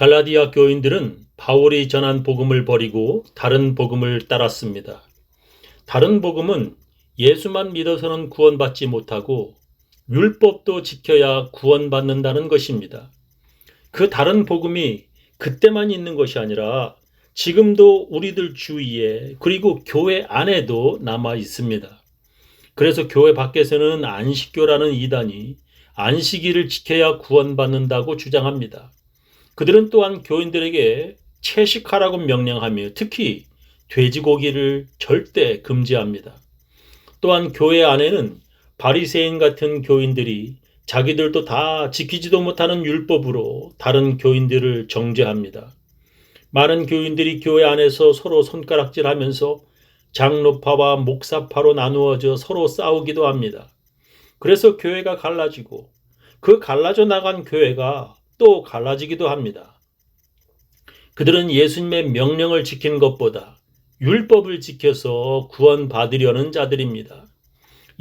갈라디아 교인들은 바울이 전한 복음을 버리고 다른 복음을 따랐습니다. 다른 복음은 예수만 믿어서는 구원받지 못하고 율법도 지켜야 구원받는다는 것입니다. 그 다른 복음이 그때만 있는 것이 아니라 지금도 우리들 주위에 그리고 교회 안에도 남아 있습니다. 그래서 교회 밖에서는 안식교라는 이단이 안식일을 지켜야 구원받는다고 주장합니다. 그들은 또한 교인들에게 채식하라고 명령하며 특히 돼지고기를 절대 금지합니다. 또한 교회 안에는 바리새인 같은 교인들이 자기들도 다 지키지도 못하는 율법으로 다른 교인들을 정죄합니다. 많은 교인들이 교회 안에서 서로 손가락질하면서 장로파와 목사파로 나누어져 서로 싸우기도 합니다. 그래서 교회가 갈라지고 그 갈라져 나간 교회가 또 갈라지기도 합니다. 그들은 예수님의 명령을 지킨 것보다 율법을 지켜서 구원받으려는 자들입니다.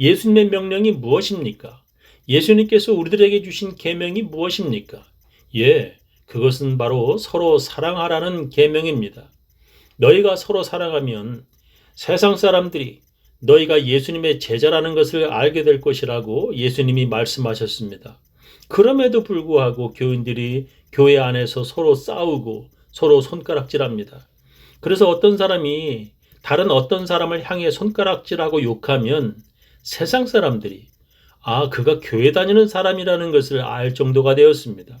예수님의 명령이 무엇입니까? 예수님께서 우리들에게 주신 계명이 무엇입니까? 그것은 바로 서로 사랑하라는 계명입니다. 너희가 서로 사랑하면 세상 사람들이 너희가 예수님의 제자라는 것을 알게 될 것이라고 예수님이 말씀하셨습니다. 그럼에도 불구하고 교인들이 교회 안에서 서로 싸우고 서로 손가락질합니다. 그래서 어떤 사람이 다른 어떤 사람을 향해 손가락질하고 욕하면 세상 사람들이 그가 교회 다니는 사람이라는 것을 알 정도가 되었습니다.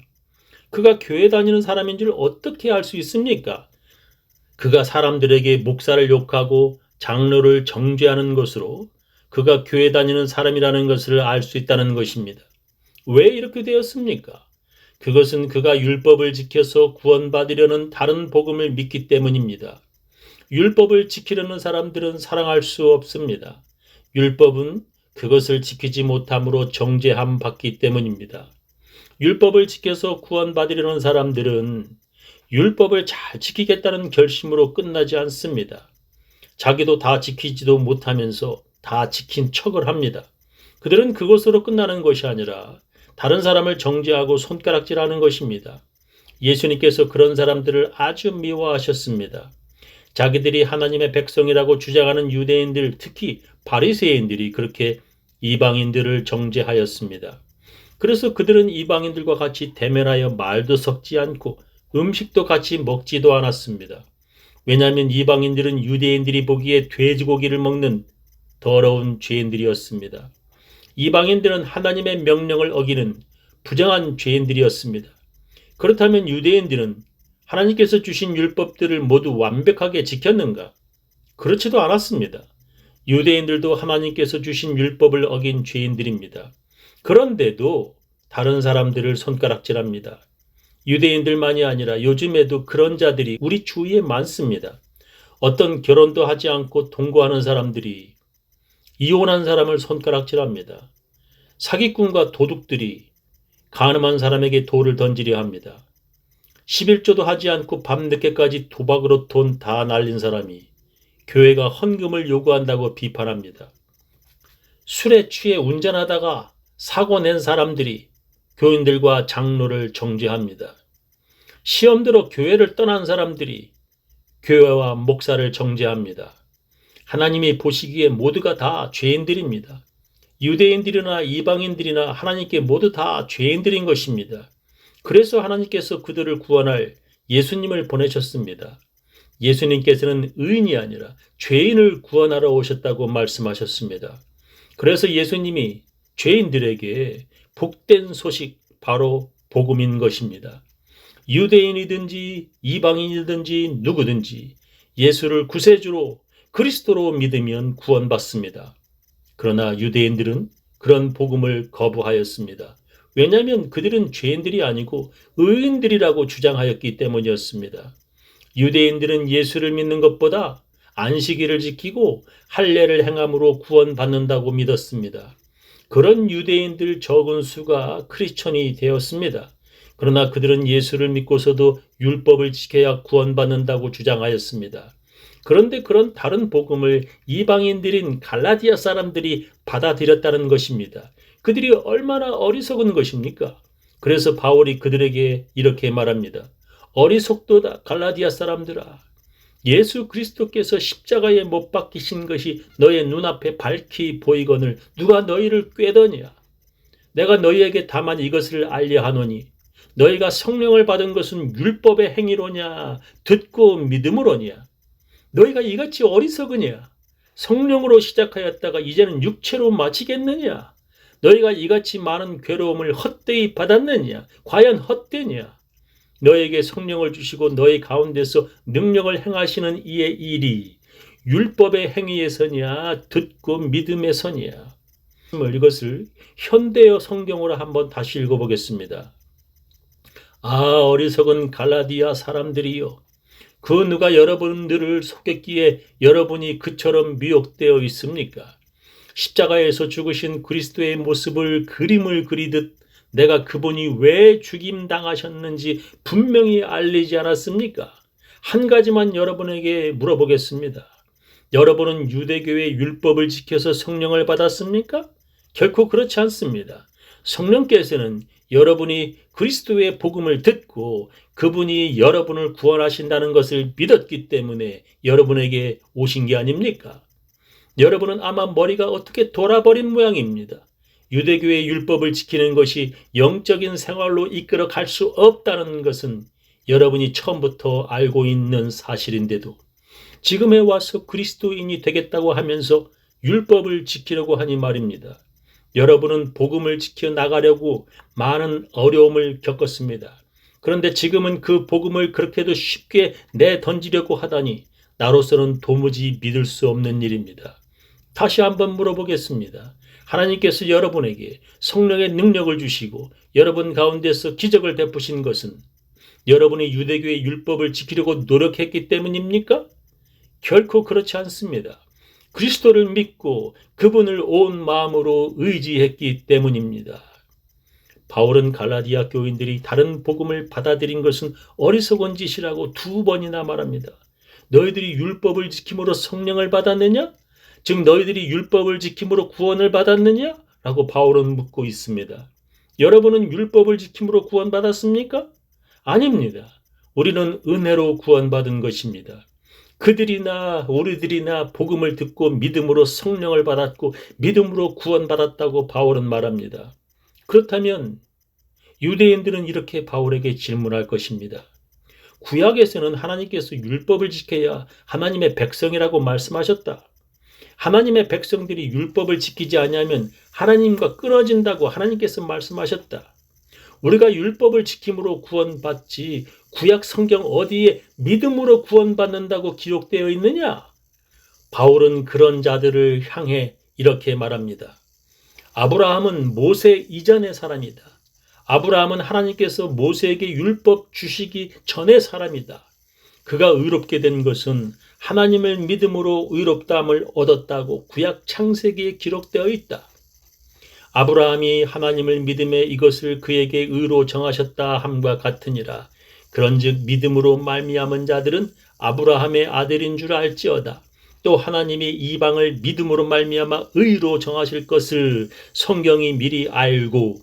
그가 교회 다니는 사람인 줄 어떻게 알 수 있습니까? 그가 사람들에게 목사를 욕하고 장로를 정죄하는 것으로 그가 교회 다니는 사람이라는 것을 알 수 있다는 것입니다. 왜 이렇게 되었습니까? 그것은 그가 율법을 지켜서 구원받으려는 다른 복음을 믿기 때문입니다. 율법을 지키려는 사람들은 사랑할 수 없습니다. 율법은 그것을 지키지 못함으로 정죄함 받기 때문입니다. 율법을 지켜서 구원받으려는 사람들은 율법을 잘 지키겠다는 결심으로 끝나지 않습니다. 자기도 다 지키지도 못하면서 다 지킨 척을 합니다. 그들은 그것으로 끝나는 것이 아니라 다른 사람을 정죄하고 손가락질하는 것입니다. 예수님께서 그런 사람들을 아주 미워하셨습니다. 자기들이 하나님의 백성이라고 주장하는 유대인들, 특히 바리새인들이 그렇게 이방인들을 정죄하였습니다. 그래서 그들은 이방인들과 같이 대면하여 말도 섞지 않고 음식도 같이 먹지도 않았습니다. 왜냐하면 이방인들은 유대인들이 보기에 돼지고기를 먹는 더러운 죄인들이었습니다. 이방인들은 하나님의 명령을 어기는 부정한 죄인들이었습니다. 그렇다면 유대인들은 하나님께서 주신 율법들을 모두 완벽하게 지켰는가? 그렇지도 않았습니다. 유대인들도 하나님께서 주신 율법을 어긴 죄인들입니다. 그런데도 다른 사람들을 손가락질합니다. 유대인들만이 아니라 요즘에도 그런 자들이 우리 주위에 많습니다. 어떤 결혼도 하지 않고 동거하는 사람들이 이혼한 사람을 손가락질합니다. 사기꾼과 도둑들이 가늠한 사람에게 돌을 던지려 합니다. 11조도 하지 않고 밤늦게까지 도박으로 돈 다 날린 사람이 교회가 헌금을 요구한다고 비판합니다. 술에 취해 운전하다가 사고 낸 사람들이 교인들과 장로를 정죄합니다. 시험 들어 교회를 떠난 사람들이 교회와 목사를 정죄합니다. 하나님이 보시기에 모두가 다 죄인들입니다. 유대인들이나 이방인들이나 하나님께 모두 다 죄인들인 것입니다. 그래서 하나님께서 그들을 구원할 예수님을 보내셨습니다. 예수님께서는 의인이 아니라 죄인을 구원하러 오셨다고 말씀하셨습니다. 그래서 예수님이 죄인들에게 복된 소식, 바로 복음인 것입니다. 유대인이든지 이방인이든지 누구든지 예수를 구세주로 그리스도로 믿으면 구원받습니다. 그러나 유대인들은 그런 복음을 거부하였습니다. 왜냐하면 그들은 죄인들이 아니고 의인들이라고 주장하였기 때문이었습니다. 유대인들은 예수를 믿는 것보다 안식일을 지키고 할례를 행함으로 구원받는다고 믿었습니다. 그런 유대인들 적은 수가 크리스천이 되었습니다. 그러나 그들은 예수를 믿고서도 율법을 지켜야 구원받는다고 주장하였습니다. 그런데 그런 다른 복음을 이방인들인 갈라디아 사람들이 받아들였다는 것입니다. 그들이 얼마나 어리석은 것입니까? 그래서 바울이 그들에게 이렇게 말합니다. 어리석도다 갈라디아 사람들아. 예수 그리스도께서 십자가에 못 박히신 것이 너의 눈앞에 밝히 보이거늘 누가 너희를 꾀더냐. 내가 너희에게 다만 이것을 알려하노니 너희가 성령을 받은 것은 율법의 행위로냐 듣고 믿음으로냐. 너희가 이같이 어리석으냐. 성령으로 시작하였다가 이제는 육체로 마치겠느냐. 너희가 이같이 많은 괴로움을 헛되이 받았느냐. 과연 헛되냐. 너에게 성령을 주시고 너희 가운데서 능력을 행하시는 이의 일이 율법의 행위에서냐 듣고 믿음에서냐. 이것을 현대어 성경으로 한번 다시 읽어보겠습니다. 아, 어리석은 갈라디아 사람들이여, 그 누가 여러분들을 속였기에 여러분이 그처럼 미혹되어 있습니까? 십자가에서 죽으신 그리스도의 모습을 그림을 그리듯 내가 그분이 왜 죽임당하셨는지 분명히 알리지 않았습니까? 한 가지만 여러분에게 물어보겠습니다. 여러분은 유대교의 율법을 지켜서 성령을 받았습니까? 결코 그렇지 않습니다. 성령께서는 여러분이 그리스도의 복음을 듣고 그분이 여러분을 구원하신다는 것을 믿었기 때문에 여러분에게 오신 게 아닙니까? 여러분은 아마 머리가 어떻게 돌아버린 모양입니다. 유대교의 율법을 지키는 것이 영적인 생활로 이끌어 갈 수 없다는 것은 여러분이 처음부터 알고 있는 사실인데도 지금에 와서 그리스도인이 되겠다고 하면서 율법을 지키려고 하니 말입니다. 여러분은 복음을 지켜 나가려고 많은 어려움을 겪었습니다. 그런데 지금은 그 복음을 그렇게도 쉽게 내던지려고 하다니 나로서는 도무지 믿을 수 없는 일입니다. 다시 한번 물어보겠습니다. 하나님께서 여러분에게 성령의 능력을 주시고 여러분 가운데서 기적을 베푸신 것은 여러분이 유대교의 율법을 지키려고 노력했기 때문입니까? 결코 그렇지 않습니다. 그리스도를 믿고 그분을 온 마음으로 의지했기 때문입니다. 바울은 갈라디아 교인들이 다른 복음을 받아들인 것은 어리석은 짓이라고 2번이나 말합니다. 너희들이 율법을 지킴으로 성령을 받았느냐? 즉 너희들이 율법을 지킴으로 구원을 받았느냐? 라고 바울은 묻고 있습니다. 여러분은 율법을 지킴으로 구원받았습니까? 아닙니다. 우리는 은혜로 구원받은 것입니다. 그들이나 우리들이나 복음을 듣고 믿음으로 성령을 받았고 믿음으로 구원받았다고 바울은 말합니다. 그렇다면 유대인들은 이렇게 바울에게 질문할 것입니다. 구약에서는 하나님께서 율법을 지켜야 하나님의 백성이라고 말씀하셨다. 하나님의 백성들이 율법을 지키지 않으면 하나님과 끊어진다고 하나님께서 말씀하셨다. 우리가 율법을 지킴으로 구원받지 구약 성경 어디에 믿음으로 구원받는다고 기록되어 있느냐? 바울은 그런 자들을 향해 이렇게 말합니다. 아브라함은 모세 이전의 사람이다. 아브라함은 하나님께서 모세에게 율법 주시기 전의 사람이다. 그가 의롭게 된 것은 하나님을 믿음으로 의롭다함을 얻었다고 구약 창세기에 기록되어 있다. 아브라함이 하나님을 믿음에 이것을 그에게 의로 정하셨다 함과 같으니라. 그런즉 믿음으로 말미암은 자들은 아브라함의 아들인 줄 알지어다. 또 하나님이 이방을 믿음으로 말미암아 의로 정하실 것을 성경이 미리 알고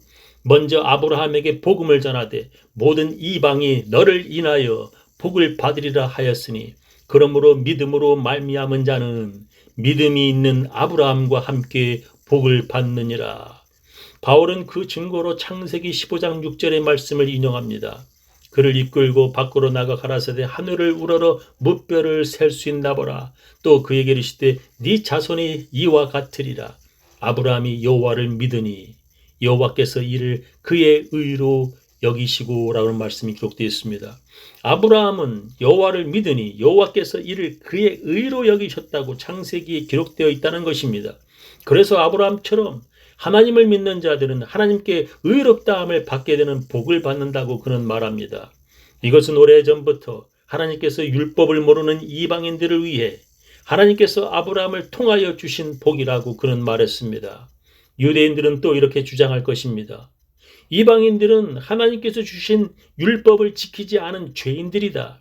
먼저 아브라함에게 복음을 전하되 모든 이방이 너를 인하여 복을 받으리라 하였으니 그러므로 믿음으로 말미암은 자는 믿음이 있는 아브라함과 함께 복을 받느니라. 바울은 그 증거로 창세기 15장 6절의 말씀을 인용합니다. 그를 이끌고 밖으로 나가 가라사대 하늘을 우러러 무뼈를 셀 수 있나 보라. 또 그에게 이르시되 네 자손이 이와 같으리라. 아브라함이 여호와를 믿으니 여호와께서 이를 그의 의로 여기시고 라는 말씀이 기록되어 있습니다. 아브라함은 여호와를 믿으니 여호와께서 이를 그의 의로 여기셨다고 창세기에 기록되어 있다는 것입니다. 그래서 아브라함처럼 하나님을 믿는 자들은 하나님께 의롭다함을 받게 되는 복을 받는다고 그는 말합니다. 이것은 오래전부터 하나님께서 율법을 모르는 이방인들을 위해 하나님께서 아브라함을 통하여 주신 복이라고 그는 말했습니다. 유대인들은 또 이렇게 주장할 것입니다. 이방인들은 하나님께서 주신 율법을 지키지 않은 죄인들이다.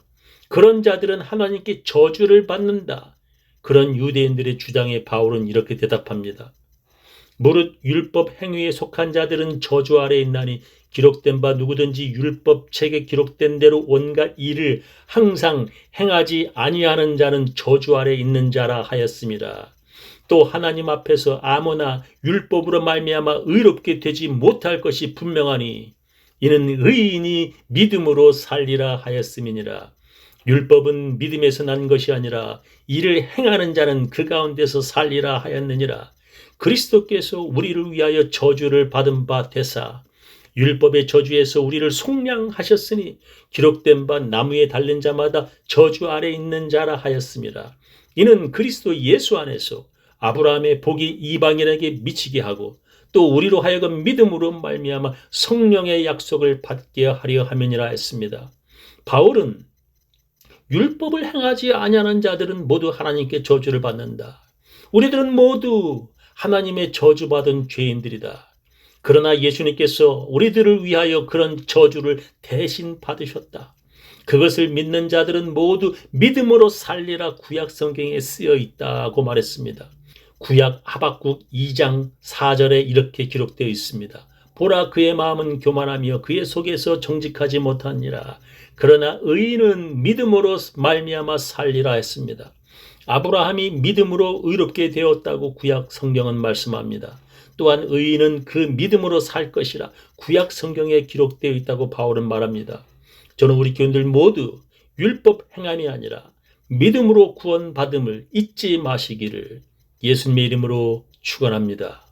그런 자들은 하나님께 저주를 받는다. 그런 유대인들의 주장에 바울은 이렇게 대답합니다. 무릇 율법 행위에 속한 자들은 저주 아래 있나니 기록된 바 누구든지 율법책에 기록된 대로 온갖 일을 항상 행하지 아니하는 자는 저주 아래 있는 자라 하였습니다. 또 하나님 앞에서 아무나 율법으로 말미암아 의롭게 되지 못할 것이 분명하니 이는 의인이 믿음으로 살리라 하였음이니라. 율법은 믿음에서 난 것이 아니라 이를 행하는 자는 그 가운데서 살리라 하였느니라. 그리스도께서 우리를 위하여 저주를 받은 바 되사 율법의 저주에서 우리를 속량하셨으니 기록된 바 나무에 달린 자마다 저주 아래 있는 자라 하였습니다. 이는 그리스도 예수 안에서 아브라함의 복이 이방인에게 미치게 하고 또 우리로 하여금 믿음으로 말미암아 성령의 약속을 받게 하려 함이니라 했습니다. 바울은 율법을 행하지 아니하는 자들은 모두 하나님께 저주를 받는다. 우리들은 모두 하나님의 저주받은 죄인들이다. 그러나 예수님께서 우리들을 위하여 그런 저주를 대신 받으셨다. 그것을 믿는 자들은 모두 믿음으로 살리라 구약 성경에 쓰여 있다고 말했습니다. 구약 하박국 2장 4절에 이렇게 기록되어 있습니다. 보라, 그의 마음은 교만하며 그의 속에서 정직하지 못하니라. 그러나 의인은 믿음으로 말미암아 살리라 했습니다. 아브라함이 믿음으로 의롭게 되었다고 구약 성경은 말씀합니다. 또한 의인은 그 믿음으로 살 것이라 구약 성경에 기록되어 있다고 바울은 말합니다. 저는 우리 교인들 모두 율법 행함이 아니라 믿음으로 구원받음을 잊지 마시기를 예수님의 이름으로 축원합니다.